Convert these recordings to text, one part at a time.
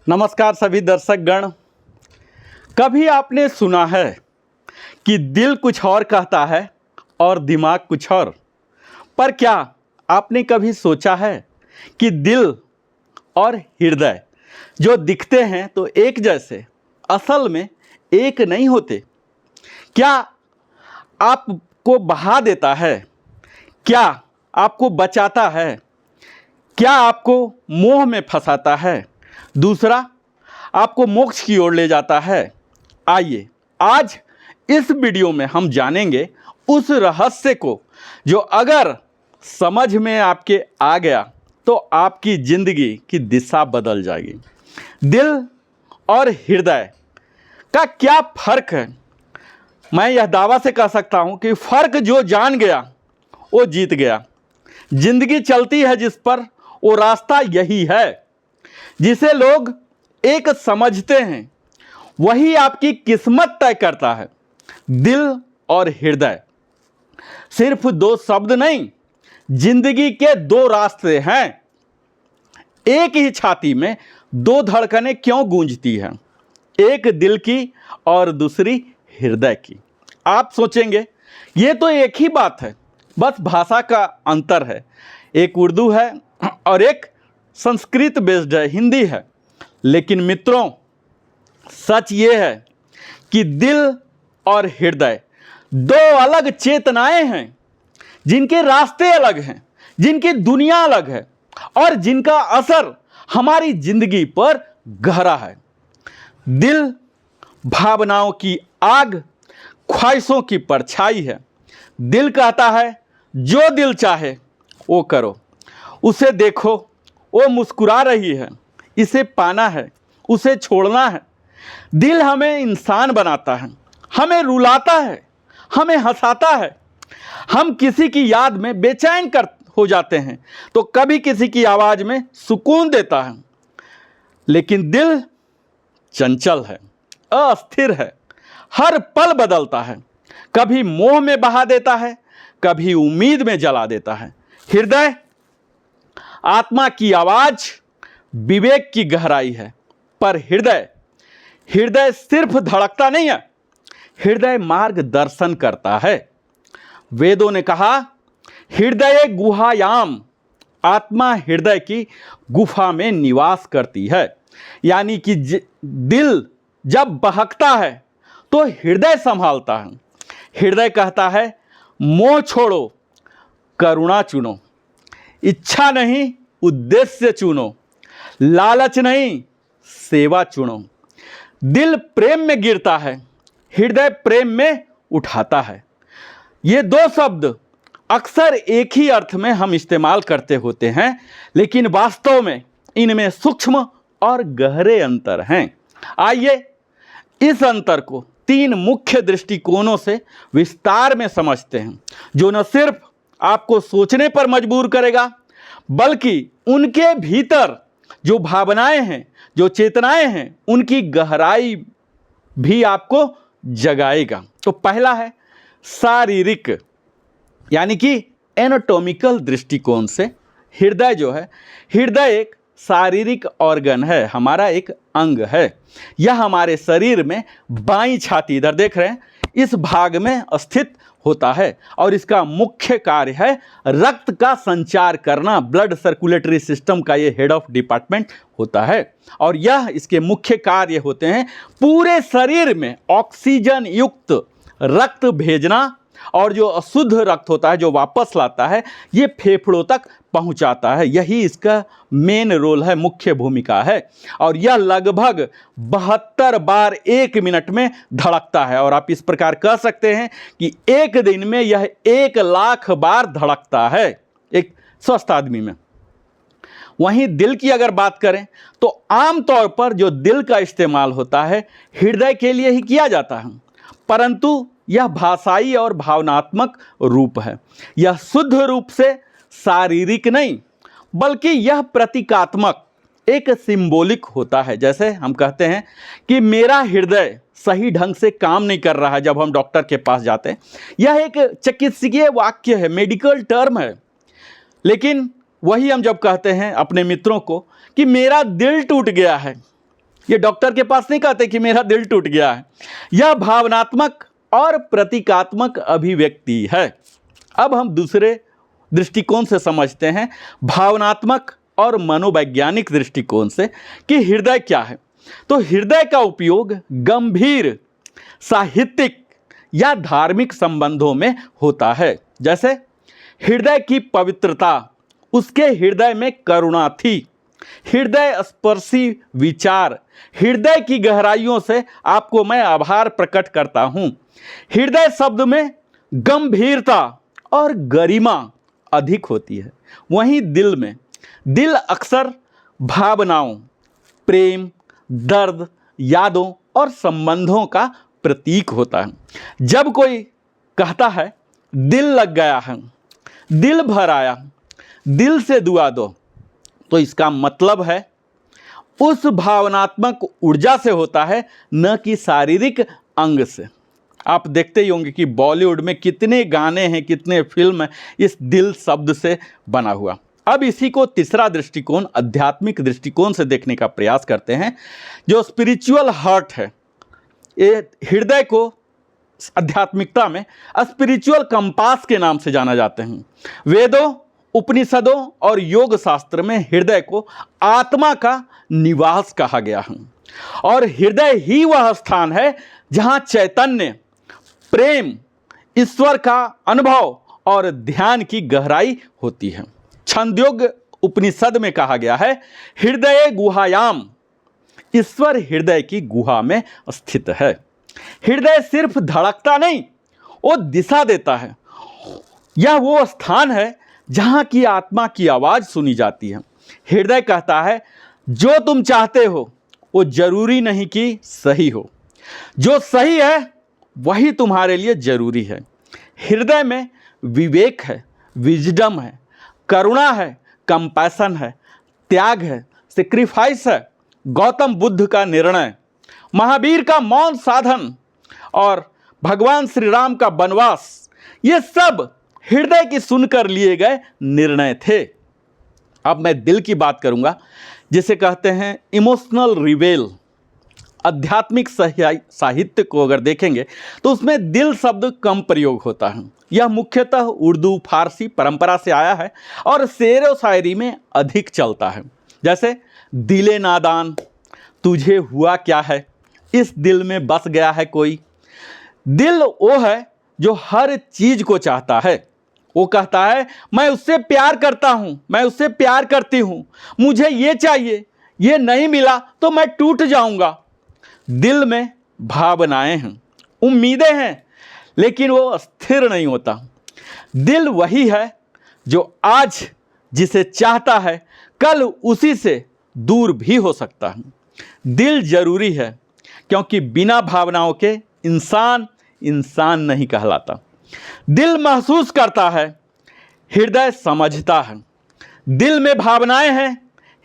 नमस्कार सभी दर्शक गण। कभी आपने सुना है कि दिल कुछ और कहता है और दिमाग कुछ और, पर क्या आपने कभी सोचा है कि दिल और हृदय जो दिखते हैं तो एक जैसे, असल में एक नहीं होते? क्या आपको बहा देता है? क्या आपको बचाता है? क्या आपको मोह में फंसाता है? दूसरा, आपको मोक्ष की ओर ले जाता है? आइए आज इस वीडियो में हम जानेंगे उस रहस्य को जो अगर समझ में आपके आ गया तो आपकी जिंदगी की दिशा बदल जाएगी। दिल और हृदय का क्या फर्क है? मैं यह दावा से कह सकता हूं कि फर्क जो जान गया वो जीत गया। जिंदगी चलती है जिस पर, वो रास्ता यही है। जिसे लोग एक समझते हैं वही आपकी किस्मत तय करता है। दिल और हृदय सिर्फ दो शब्द नहीं, जिंदगी के दो रास्ते हैं। एक ही छाती में दो धड़कनें क्यों गूंजती हैं? एक दिल की और दूसरी हृदय की। आप सोचेंगे ये तो एक ही बात है, बस भाषा का अंतर है। एक उर्दू है और एक संस्कृत बेस्ड है, हिंदी है। लेकिन मित्रों, सच ये है कि दिल और हृदय दो अलग चेतनाएं हैं, जिनके रास्ते अलग हैं, जिनकी दुनिया अलग है और जिनका असर हमारी जिंदगी पर गहरा है। दिल भावनाओं की आग, ख्वाहिशों की परछाई है। दिल कहता है जो दिल चाहे वो करो, उसे देखो वो मुस्कुरा रही है, इसे पाना है, उसे छोड़ना है। दिल हमें इंसान बनाता है, हमें रुलाता है, हमें हंसाता है। हम किसी की याद में बेचैन हो जाते हैं तो कभी किसी की आवाज़ में सुकून देता है। लेकिन दिल चंचल है, अस्थिर है, हर पल बदलता है। कभी मोह में बहा देता है, कभी उम्मीद में जला देता है। हृदय आत्मा की आवाज, विवेक की गहराई है। पर हृदय सिर्फ धड़कता नहीं है, हृदय मार्गदर्शन करता है। वेदों ने कहा हृदय गुहायाम, आत्मा हृदय की गुफा में निवास करती है। यानी कि दिल जब बहकता है तो हृदय संभालता है। हृदय कहता है मोह छोड़ो, करुणा चुनो, इच्छा नहीं उद्देश्य चुनो, लालच नहीं सेवा चुनो। दिल प्रेम में गिरता है, हृदय प्रेम में उठाता है। ये दो शब्द अक्सर एक ही अर्थ में हम इस्तेमाल करते होते हैं, लेकिन वास्तव में इनमें सूक्ष्म और गहरे अंतर हैं। आइए इस अंतर को तीन मुख्य दृष्टिकोणों से विस्तार में समझते हैं, जो न सिर्फ आपको सोचने पर मजबूर करेगा, बल्कि उनके भीतर जो भावनाएं हैं, जो चेतनाएं हैं, उनकी गहराई भी आपको जगाएगा। तो पहला है शारीरिक, यानी कि एनाटॉमिकल दृष्टिकोण से हृदय जो है, हृदय एक शारीरिक ऑर्गन है, हमारा एक अंग है। यह हमारे शरीर में बाईं छाती, इधर देख रहे हैं, इस भाग में स्थित होता है और इसका मुख्य कार्य है रक्त का संचार करना। ब्लड सर्कुलेटरी सिस्टम का ये हेड ऑफ डिपार्टमेंट होता है और यह इसके मुख्य कार्य होते हैं पूरे शरीर में ऑक्सीजन युक्त रक्त भेजना, और जो अशुद्ध रक्त होता है जो वापस लाता है, ये फेफड़ों तक पहुंचाता है। यही इसका मेन रोल है, मुख्य भूमिका है। और यह लगभग 72 बार एक मिनट में धड़कता है। और आप इस प्रकार कह सकते हैं कि एक दिन में यह 1,00,000 बार धड़कता है एक स्वस्थ आदमी में। वहीं दिल की अगर बात करें तो आमतौर पर जो दिल का इस्तेमाल होता है हृदय के लिए ही किया जाता है, परंतु यह भाषाई और भावनात्मक रूप है। यह शुद्ध रूप से शारीरिक नहीं, बल्कि यह प्रतीकात्मक, एक सिंबॉलिक होता है। जैसे हम कहते हैं कि मेरा हृदय सही ढंग से काम नहीं कर रहा है जब हम डॉक्टर के पास जाते हैं। यह एक चिकित्सकीय वाक्य है, मेडिकल टर्म है। लेकिन वही हम जब कहते हैं अपने मित्रों को कि मेरा दिल टूट गया है, ये डॉक्टर के पास नहीं कहते कि मेरा दिल टूट गया है। यह भावनात्मक और प्रतीकात्मक अभिव्यक्ति है। अब हम दूसरे दृष्टिकोण से समझते हैं, भावनात्मक और मनोवैज्ञानिक दृष्टिकोण से, कि हृदय क्या है। तो हृदय का उपयोग गंभीर साहित्यिक या धार्मिक संबंधों में होता है। जैसे हृदय की पवित्रता, उसके हृदय में करुणा थी, हृदय स्पर्शी विचार, हृदय की गहराइयों से आपको मैं आभार प्रकट करता हूँ। हृदय शब्द में गंभीरता और गरिमा अधिक होती है। वहीं दिल में, दिल अक्सर भावनाओं, प्रेम, दर्द, यादों और संबंधों का प्रतीक होता है। जब कोई कहता है दिल लग गया है, दिल भर आया, दिल से दुआ दो, तो इसका मतलब है उस भावनात्मक ऊर्जा से होता है, न कि शारीरिक अंग से। आप देखते ही होंगे कि बॉलीवुड में कितने गाने हैं, कितने फिल्म हैं इस दिल शब्द से बना हुआ। अब इसी को तीसरा दृष्टिकोण, आध्यात्मिक दृष्टिकोण से देखने का प्रयास करते हैं, जो स्पिरिचुअल हार्ट है। ये हृदय को आध्यात्मिकता में स्पिरिचुअल कंपास के नाम से जाना जाते हैं। वेदों, उपनिषदों और योग शास्त्र में हृदय को आत्मा का निवास कहा गया है, और हृदय ही वह स्थान है जहाँ चैतन्य, प्रेम, ईश्वर का अनुभव और ध्यान की गहराई होती है। छंदोग्य उपनिषद में कहा गया है, हृदय गुहायाम, ईश्वर हृदय की गुहा में स्थित है। हृदय सिर्फ धड़कता नहीं, वो दिशा देता है। यह वो स्थान है जहाँ की आत्मा की आवाज़ सुनी जाती है। हृदय कहता है जो तुम चाहते हो वो जरूरी नहीं कि सही हो, जो सही है वही तुम्हारे लिए जरूरी है। हृदय में विवेक है, विजडम है, करुणा है, कंपैशन है, त्याग है, सेक्रीफाइस है, गौतम बुद्ध का निर्णय, महावीर का मौन साधन और भगवान श्री राम का वनवास, ये सब हृदय की सुनकर लिए गए निर्णय थे। अब मैं दिल की बात करूंगा, जिसे कहते हैं इमोशनल रिवेल। आध्यात्मिक साहित्य को अगर देखेंगे तो उसमें दिल शब्द कम प्रयोग होता है। यह मुख्यतः उर्दू, फारसी परंपरा से आया है और शेर व शायरी में अधिक चलता है। जैसे दिले नादान, तुझे हुआ क्या है, इस दिल में बस गया है कोई। दिल वो है जो हर चीज को चाहता है। वो कहता है मैं उससे प्यार करता हूँ, मैं उससे प्यार करती हूँ, मुझे ये चाहिए, ये नहीं मिला तो मैं टूट जाऊँगा। दिल में भावनाएं हैं, उम्मीदें हैं, लेकिन वो स्थिर नहीं होता। दिल वही है जो आज जिसे चाहता है कल उसी से दूर भी हो सकता है। दिल जरूरी है, क्योंकि बिना भावनाओं के इंसान इंसान नहीं कहलाता। दिल महसूस करता है, हृदय समझता है। दिल में भावनाएं हैं,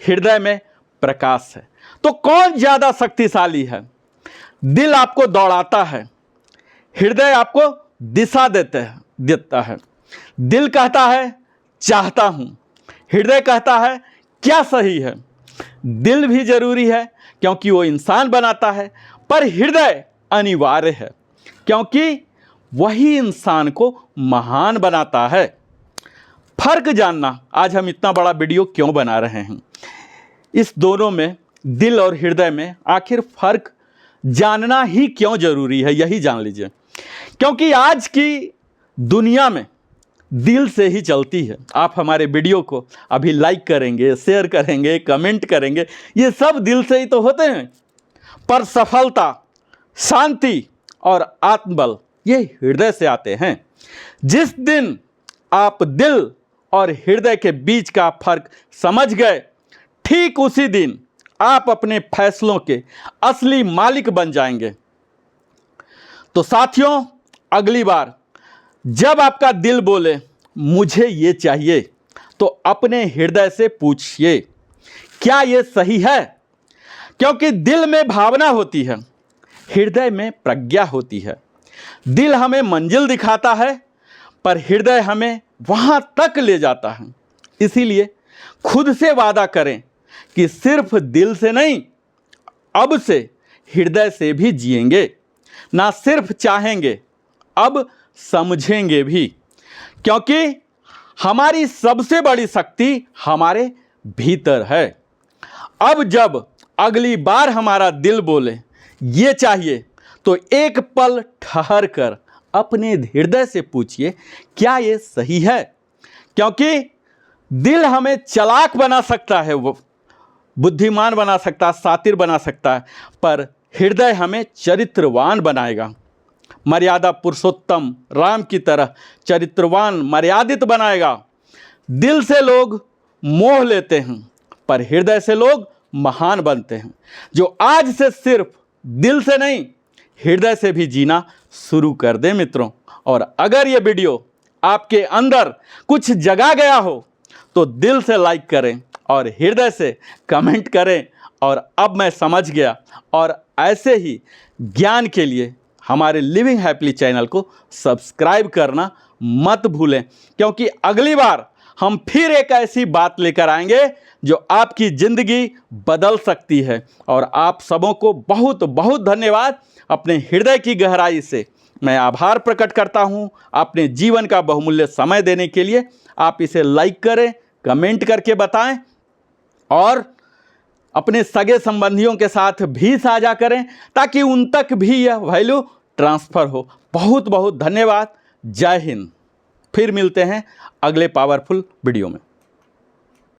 हृदय में प्रकाश है। तो कौन ज्यादा शक्तिशाली है? दिल आपको दौड़ाता है, हृदय आपको दिशा देता है। दिल कहता है चाहता हूं, हृदय कहता है क्या सही है। दिल भी जरूरी है क्योंकि वो इंसान बनाता है, पर हृदय अनिवार्य है क्योंकि वही इंसान को महान बनाता है। फर्क जानना, आज हम इतना बड़ा वीडियो क्यों बना रहे हैं, इस दोनों में, दिल और हृदय में आखिर फर्क जानना ही क्यों जरूरी है, यही जान लीजिए। क्योंकि आज की दुनिया में दिल से ही चलती है। आप हमारे वीडियो को अभी लाइक करेंगे, शेयर करेंगे, कमेंट करेंगे, ये सब दिल से ही तो होते हैं। पर सफलता, शांति और आत्मबल ये हृदय से आते हैं। जिस दिन आप दिल और हृदय के बीच का फर्क समझ गए, ठीक उसी दिन आप अपने फैसलों के असली मालिक बन जाएंगे। तो साथियों, अगली बार जब आपका दिल बोले मुझे ये चाहिए, तो अपने हृदय से पूछिए क्या ये सही है। क्योंकि दिल में भावना होती है, हृदय में प्रज्ञा होती है। दिल हमें मंजिल दिखाता है, पर हृदय हमें वहां तक ले जाता है। इसीलिए खुद से वादा करें कि सिर्फ दिल से नहीं, अब से हृदय से भी जिएंगे, ना सिर्फ चाहेंगे, अब समझेंगे भी, क्योंकि हमारी सबसे बड़ी शक्ति हमारे भीतर है। अब जब अगली बार हमारा दिल बोले ये चाहिए, तो एक पल ठहर कर अपने हृदय से पूछिए, क्या ये सही है? क्योंकि दिल हमें चालाक बना सकता है, वो बुद्धिमान बना सकता है, शातिर बना सकता है, पर हृदय हमें चरित्रवान बनाएगा। मर्यादा पुरुषोत्तम राम की तरह चरित्रवान मर्यादित बनाएगा। दिल से लोग मोह लेते हैं, पर हृदय से लोग महान बनते हैं। जो आज से सिर्फ दिल से नहीं, हृदय से भी जीना शुरू कर दे मित्रों। और अगर ये वीडियो आपके अंदर कुछ जगा गया हो तो दिल से लाइक करें और हृदय से कमेंट करें। और अब मैं समझ गया, और ऐसे ही ज्ञान के लिए हमारे लिविंग हैप्पीली चैनल को सब्सक्राइब करना मत भूलें, क्योंकि अगली बार हम फिर एक ऐसी बात लेकर आएंगे जो आपकी ज़िंदगी बदल सकती है। और आप सबों को बहुत बहुत धन्यवाद। अपने हृदय की गहराई से मैं आभार प्रकट करता हूं अपने जीवन का बहुमूल्य समय देने के लिए। आप इसे लाइक करें, कमेंट करके बताएं और अपने सगे संबंधियों के साथ भी साझा करें, ताकि उन तक भी यह वैल्यू ट्रांसफ़र हो। बहुत बहुत धन्यवाद। जय हिंद। फिर मिलते हैं अगले पावरफुल वीडियो में।